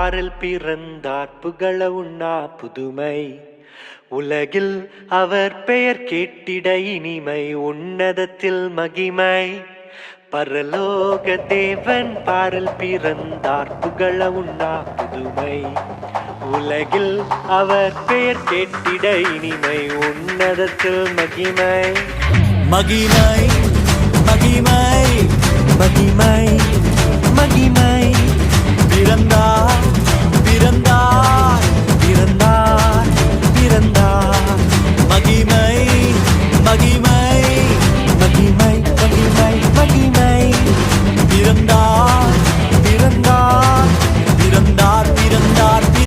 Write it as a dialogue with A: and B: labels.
A: பாரில் பிறந்தார் புகழ உண்ணா புதுமை. உலகில் அவர் பெயர் கேட்டிட இனிமை, உன்னதத்தில் மகிமை. பரலோக தேவன் பாரில் பிறந்தார் புகழ உண்ணா புதுமை. உலகில் அவர் பெயர் கேட்டிட இனிமை, உன்னதத்தில் மகிமை.
B: மகிமை மகிமை
A: மகிமை மகிமை.
B: பிறந்தார் பிறந்தார்